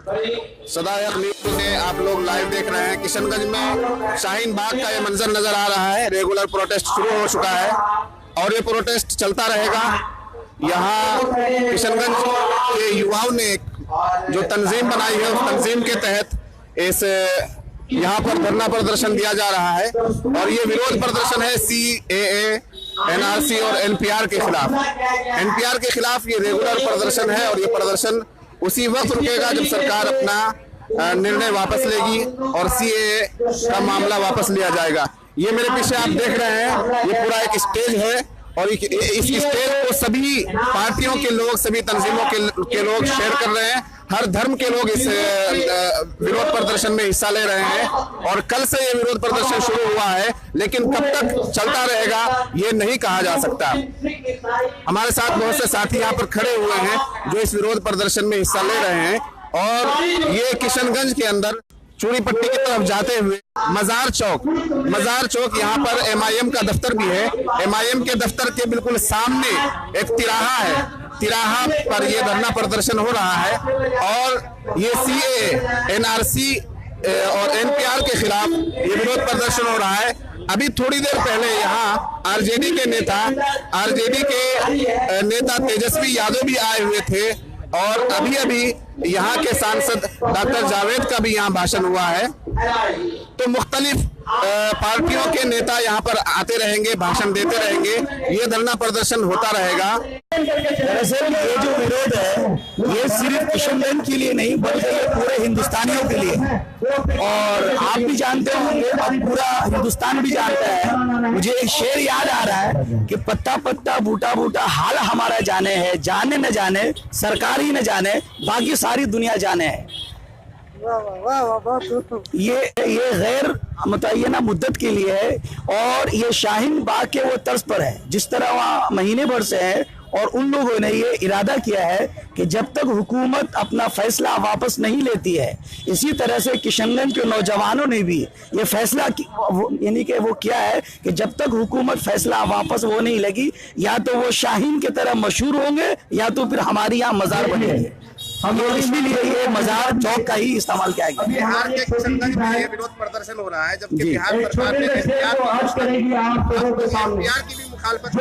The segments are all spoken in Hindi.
सदायक न्यूज़ से आप लोग लाइव देख रहे हैं। किशनगंज में शाहीन बाग का ये मंजर नजर आ रहा है। रेगुलर प्रोटेस्ट शुरू हो चुका है और ये प्रोटेस्ट चलता रहेगा। यहाँ किशनगंज के युवाओं ने जो तंजीम बनाई है, उस तंजीम के तहत इस यहाँ पर धरना प्रदर्शन दिया जा रहा है और ये विरोध प्रदर्शन है CAA, NRC और NPR के खिलाफ। NPR के खिलाफ ये रेगुलर प्रदर्शन है और ये प्रदर्शन उसी वक्त रुकेगा जब सरकार अपना निर्णय वापस लेगी और CAA का मामला वापस लिया जाएगा। ये मेरे पीछे आप देख रहे हैं, ये पूरा एक स्टेज है और इस स्टेज को सभी पार्टियों के लोग, सभी तंजीमों के लोग शेयर कर रहे हैं। हर धर्म के लोग इस विरोध प्रदर्शन में हिस्सा ले रहे हैं और कल से ये विरोध प्रदर्शन शुरू हुआ है, लेकिन कब तक चलता रहेगा ये नहीं कहा जा सकता। हमारे साथ बहुत से साथी यहाँ पर खड़े हुए हैं जो इस विरोध प्रदर्शन में हिस्सा ले रहे हैं और ये किशनगंज के अंदर चूड़ी पट्टी की तरफ जाते हुए मजार चौक यहाँ पर MIM का दफ्तर भी है। MIM के दफ्तर के बिल्कुल सामने एक तिराहा है, तिराहा पर ये धरना प्रदर्शन हो रहा है और ये CAA, NRC और NPR के खिलाफ ये विरोध प्रदर्शन हो रहा है। अभी थोड़ी देर पहले यहाँ RJD के नेता तेजस्वी यादव भी आए हुए थे और अभी यहाँ के सांसद डॉक्टर जावेद का भी यहाँ भाषण हुआ है। तो मुख्तलिफ पार्टियों के नेता यहाँ पर आते रहेंगे, भाषण देते रहेंगे, ये धरना प्रदर्शन होता रहेगा। दरअसल ये जो विरोध है ये सिर्फ किशनगंज के लिए नहीं बल्कि ये पूरे हिंदुस्तानियों के लिए है और आप भी जानते होंगे और पूरा हिंदुस्तान भी जानता है। मुझे एक शेर याद आ रहा है कि पत्ता पत्ता बूटा बूटा हाल हमारा जाने है, जाने न जाने सरकार ही न जाने बाकी सारी दुनिया जाने है। ये गैर मुतय्यना मुद्दत के लिए है और ये शाहीन बाग के वो तर्ज पर है जिस तरह वहाँ महीने भर से है और उन लोगों ने ये इरादा किया है कि जब तक हुकूमत अपना फैसला वापस नहीं लेती है, इसी तरह से किशनगंज के नौजवानों ने भी ये फैसला यानी कि वो किया है कि जब तक हुकूमत फैसला वापस वो नहीं लगी, या तो वो शाहीन की तरह मशहूर होंगे या तो फिर हमारे यहाँ मजार बनेंगे। इसलिए ये मजार चौक का ही इस्तेमाल किया गया। बिहार के किशनगंज में ये विरोध प्रदर्शन हो रहा है जबकि बिहार सरकार ने NPR की भी मुखालफत।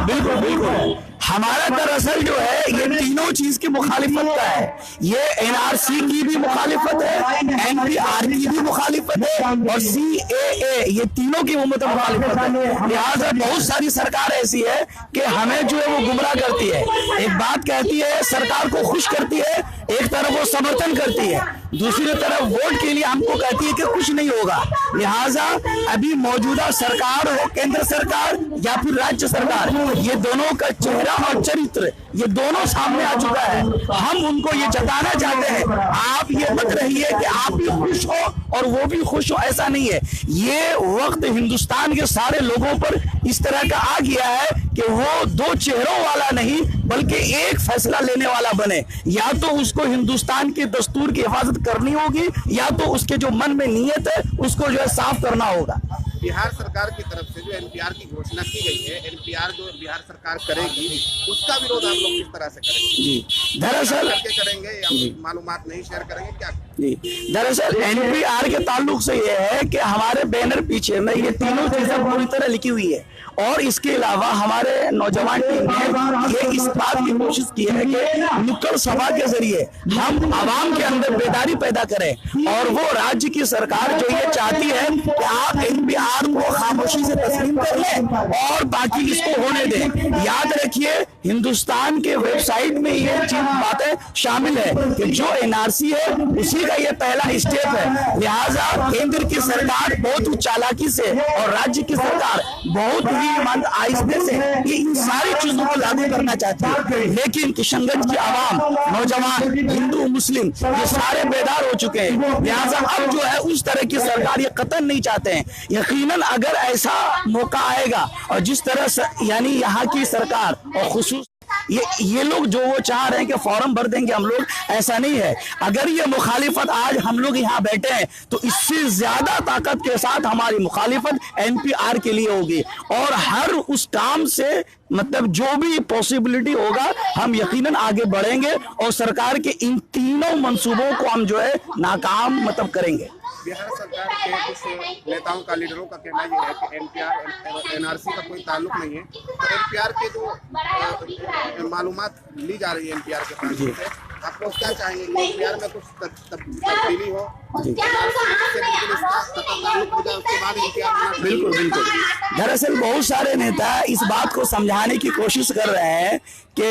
बिल्कुल हमारा दरअसल जो है ये तीनों चीज की मुखालिफत का है। ये NRC की भी मुखालिफत है, NPR की भी मुखालिफत है और CAA, ये तीनों की मुखालिफत है। लिहाजा बहुत सारी सरकार ऐसी है कि हमें जो है वो गुमराह करती है। एक बात कहती है, सरकार को खुश करती है, एक तरफ वो समर्थन करती है, दूसरी तरफ वोट के लिए हमको कहती है कि कुछ नहीं होगा। लिहाजा अभी मौजूदा सरकार हो, केंद्र सरकार या फिर राज्य सरकार, ये दोनों का चेहरा और चरित्र ये दोनों सामने आ चुका है। हम उनको ये जताना चाहते हैं, आप ये मत रहिए कि आप भी खुश हो और वो भी खुश हो, ऐसा नहीं है। ये वक्त हिंदुस्तान के सारे लोगों पर इस तरह का आ गया है कि वो दो चेहरों वाला नहीं बल्कि एक फैसला लेने वाला बने। या तो उसको हिंदुस्तान के दस्तूर की हिफाजत करनी होगी या तो उसके जो मन में नीयत है उसको जो है साफ करना होगा। बिहार सरकार की तरफ से जो NPR की घोषणा की गई है, NPR जो बिहार सरकार करेगी उसका विरोध आप लोग किस तरह से करेंगे? जी दरअसल करेंगे या मालूमात नहीं शेयर करेंगे क्या? जी दरअसल NPR के ताल्लुक से ये है कि हमारे बैनर पीछे में ये तीनों चीजें पूरी तरह लिखी हुई है और इसके अलावा हमारे नौजवान टीम ने ये इस बात की कोशिश की है कि नुक्कड़ सभा के जरिए हम आवाम के अंदर बेदारी पैदा करें और वो राज्य की सरकार जो ये चाहती है कि आप NPR को खामोशी से तस्लीम कर लें और बाकी इसको होने दें। याद रखिए हिंदुस्तान के वेबसाइट में ये बातें शामिल है कि जो NRC है उसी का ये पहला स्टेप है। लिहाजा केंद्र की सरकार बहुत चालाकी से और राज्य की सरकार बहुत ही आहिस्ते से ये इन सारी चीजों को लागू करना चाहती है, लेकिन किशनगंज की आवाम, नौजवान, हिंदू मुस्लिम ये सारे बेदार हो चुके हैं। लिहाजा अब जो है उस तरह की सरकार ये कतई नहीं चाहते हैं। यकीनन अगर ऐसा मौका आएगा और जिस तरह यानी यहाँ की सरकार और खुसूस ये लोग जो वो चाह रहे हैं कि फॉर्म भर देंगे हम लोग, ऐसा नहीं है। अगर ये मुखालिफत आज हम लोग यहाँ बैठे हैं तो इससे ज्यादा ताकत के साथ हमारी मुखालिफत एनपीआर के लिए होगी, और हर उस काम से मतलब जो भी पॉसिबिलिटी होगा हम यकीनन आगे बढ़ेंगे और सरकार के इन तीनों मंसूबों को हम जो है नाकाम मतलब करेंगे। बिहार सरकार के कुछ नेताओं का, लीडरों का कहना यह है कि एनपीआर और एनआरसी का कोई ताल्लुक नहीं है। तो एनपीआर के जो मालूमात ली जा रही है एनपीआर के पास से, आपको क्या चाहिए? एनपीआर में कुछ तब्दीली हो, बिल्कुल बिल्कुल। दरअसल बहुत सारे नेता इस बात को समझाने की कोशिश कर रहे हैं कि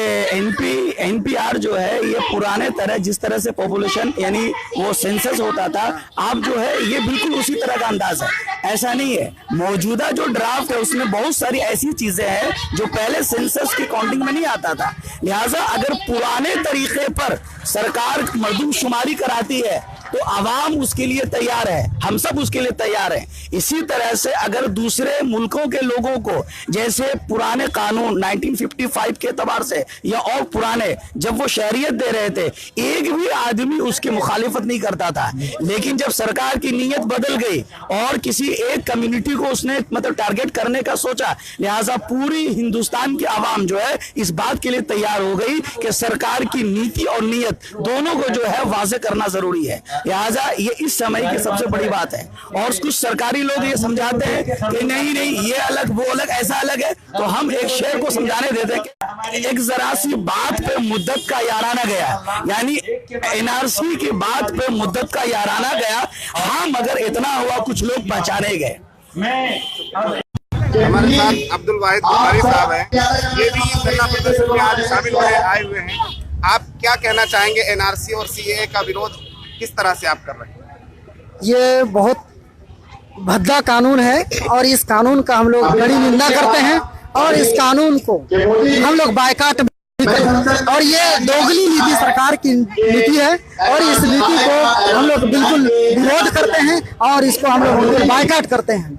एनपीआर जो है ये पुराने तरह, जिस तरह से पॉपुलेशन यानी वो सेंसस होता था, आप जो है ये बिल्कुल उसी तरह का अंदाज है। ऐसा नहीं है। मौजूदा जो ड्राफ्ट है उसमें बहुत सारी ऐसी चीजें हैं जो पहले सेंसस की काउंटिंग में नहीं आता था। लिहाजा अगर पुराने तरीके पर सरकार मर्दमशुमारी कराती है तो आवाम उसके लिए तैयार है, हम सब उसके लिए तैयार हैं। इसी तरह से अगर दूसरे मुल्कों के लोगों को, जैसे पुराने कानून 1955 के एतबार से या और पुराने, जब वो शहरियत दे रहे थे, एक भी आदमी उसकी मुखालिफत नहीं करता था। लेकिन जब सरकार की नीयत बदल गई और किसी एक कम्युनिटी को उसने मतलब टारगेट करने का सोचा, लिहाजा पूरी हिंदुस्तान की आवाम जो है इस बात के लिए तैयार हो गई कि सरकार की नीति और नीयत दोनों को जो है वाज़ेह करना जरूरी है। लिहाजा ये इस समय की सबसे बड़ी बात है। और कुछ सरकारी लोग ये समझाते हैं कि नहीं ये अलग वो अलग, ऐसा अलग है। तो हम एक शेर को समझाने देते हैं कि एक जरा सी बात पे मुद्दत का याराना गया, यानी एनआरसी की बात पे मुद्दत का याराना गया। हाँ, मगर इतना हुआ कुछ लोग पहचाने गए। हमारे साथ अब्दुल वाहिद बुखारी साहब हैं, ये भी धरना प्रदर्शन में आज शामिल आए हुए हैं। आप क्या कहना चाहेंगे? एनआरसी और सीएए का विरोध किस तरह से आप कर रहे हैं? ये बहुत भद्दा कानून है और इस कानून का हम लोग बड़ी निंदा करते हैं और इस कानून को हम लोग बायकाट और ये दोगली नीति सरकार की नीति है और इस नीति को हम लोग बिल्कुल विरोध करते हैं और इसको हम लोग बायकाट करते हैं।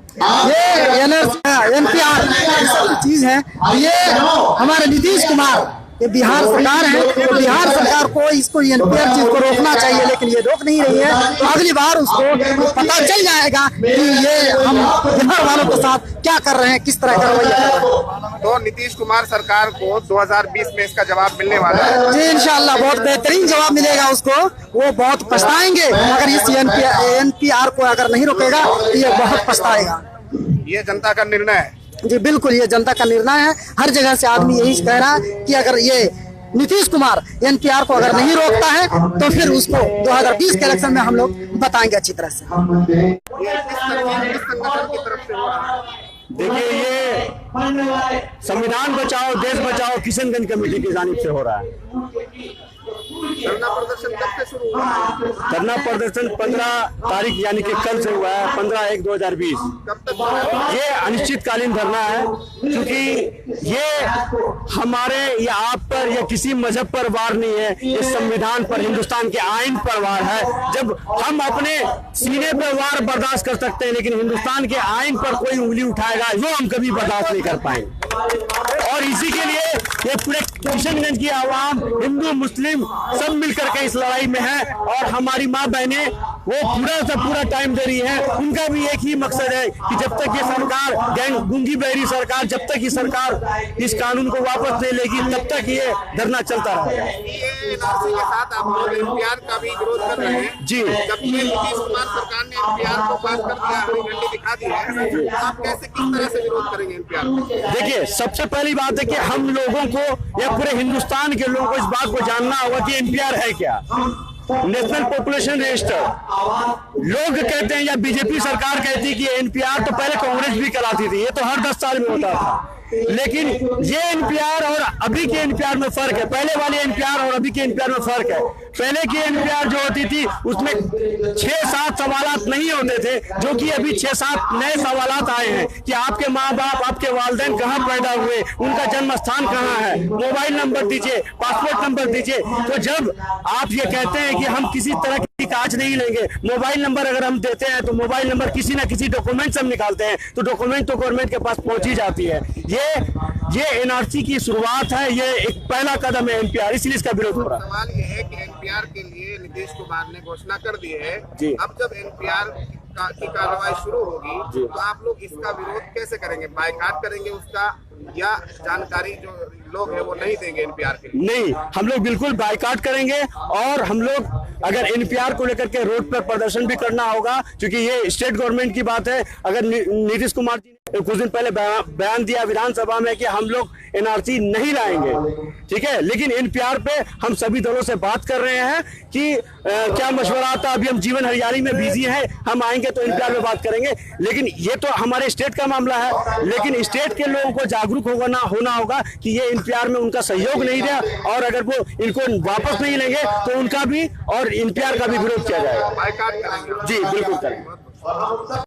ये एनपीआर चीज है, ये हमारे नीतीश कुमार, ये बिहार सरकार है, तो बिहार सरकार को इसको एनपीआर चीज को रोकना चाहिए, लेकिन ये रोक नहीं रही है। तो अगली बार उसको पता चल जाएगा कि ये हम बिहार वालों के साथ क्या कर रहे हैं, किस तरह का रवैया कर रहे हैं। तो नीतीश कुमार सरकार को 2020 में इसका जवाब मिलने वाला है जी, इंशाल्लाह बहुत बेहतरीन जवाब मिलेगा उसको। वो बहुत पछताएंगे अगर इस एनपीआर को अगर नहीं रोकेगा तो ये बहुत पछताएगा। ये जनता का निर्णय है जी, बिल्कुल ये जनता का निर्णय है। हर जगह से आदमी यही कह रहा है कि अगर ये नीतीश कुमार एनपीआर को अगर नहीं रोकता है तो फिर उसको 2020 के इलेक्शन में हम लोग बताएंगे अच्छी तरह से। किस संगठन की तरफ से हो रहा है? देखिए, ये संविधान बचाओ देश बचाओ किशनगंज कमेटी की जानिब से हो रहा है। धरना प्रदर्शन कब से शुरू हुआ? धरना प्रदर्शन 15 तारीख यानी कि कल से हुआ है, 15/1/2020। कब तक होगा? ये अनिश्चितकालीन धरना है, क्योंकि ये हमारे या आप पर या किसी मजहब पर वार नहीं है, ये संविधान पर, हिंदुस्तान के आइन पर वार है। जब हम अपने सीने पर वार बर्दाश्त कर सकते हैं, लेकिन हिंदुस्तान के आइन पर कोई उंगली उठाएगा वो हम कभी बर्दाश्त नहीं कर पाएंगे। और इसी के लिए ये पूरे किशनगंज की आवाम, हिंदू मुस्लिम सब मिलकर के इस लड़ाई में है। और हमारी माँ बहनें वो पूरा से पूरा टाइम दे रही है। उनका भी एक ही मकसद है कि जब तक ये सरकार, गूंगी बहरी सरकार, जब तक ये सरकार इस कानून को वापस नहीं लेगी तब तक ये धरना चलता रहेगा। एनआरसी के साथ आप लोग एनपीआर का भी विरोध कर रहे हैं जी। जबकि नीतीश कुमार सरकार ने एनपीआर को पास कर दिया, हरी झंडी दिखा दी है, आप कैसे किस तरह से विरोध करेंगे एनपीआर को? देखिए, सबसे पहली बात है कि हम लोगों को या पूरे हिंदुस्तान के लोगों को इस बात को जानना होगा कि एनपीआर है क्या। नेशनल पॉपुलेशन रजिस्टर लोग कहते हैं या बीजेपी सरकार कहती है कि एनपीआर तो पहले कांग्रेस भी कराती थी, ये तो हर 10 साल में होता था। लेकिन ये एनपीआर और अभी के एनपीआर में फर्क है, पहले वाले एनपीआर और अभी के एनपीआर में फर्क है। पहले की एनपीआर जो होती थी उसमें 6-7 सवालात नहीं होते थे, जो कि अभी 6-7 नए सवालात आए हैं कि आपके माँ बाप, आपके वालिदैन कहाँ पैदा हुए, उनका जन्म स्थान कहाँ है, मोबाइल नंबर दीजिए, पासपोर्ट नंबर दीजिए। तो जब आप ये कहते हैं कि हम किसी तरह की काज नहीं लेंगे, मोबाइल नंबर अगर हम देते हैं तो मोबाइल नंबर किसी ना किसी डॉक्यूमेंट से हम निकालते हैं, तो डॉक्यूमेंट तो गवर्नमेंट के पास पहुंच ही जाती है। ये ये एनआरसी की शुरुआत है, ये एक पहला कदम है एनपीआर, इसलिए इसका विरोध हो रहा है। सवाल ये है कि एनपीआर के लिए नीतीश कुमार ने घोषणा कर दी है। जी। अब जब एनपीआर की कार्रवाई शुरू होगी तो आप लोग इसका विरोध कैसे करेंगे? बायकॉट करेंगे उसका, या जानकारी जो लोग हैं वो नहीं देंगे एनपीआर के लिए? नहीं, हम लोग बिल्कुल बायकॉट करेंगे और हम लोग अगर एनपीआर को लेकर के रोड पर प्रदर्शन भी करना होगा, क्योंकि ये स्टेट गवर्नमेंट की बात है। अगर नीतीश कुमार जी ने कुछ दिन पहले बयान दिया विधानसभा में कि हम लोग एनआरसी नहीं लाएंगे, ठीक है, लेकिन एनपीआर पे हम सभी दलों से बात कर रहे हैं कि क्या मशवरा आता। अभी हम जीवन हरियाली में बिजी हैं, हम आएंगे तो एनपीआर पे बात करेंगे। लेकिन ये तो हमारे स्टेट का मामला है, लेकिन स्टेट के लोगों को जागरूक होना होगा कि ये एनपीआर में उनका सहयोग नहीं दिया, और अगर वो इनको वापस नहीं लेंगे तो उनका भी और एनपीआर का भी विरोध किया जाएगा। बायकॉट करेंगे? जी बिल्कुल करेंगे।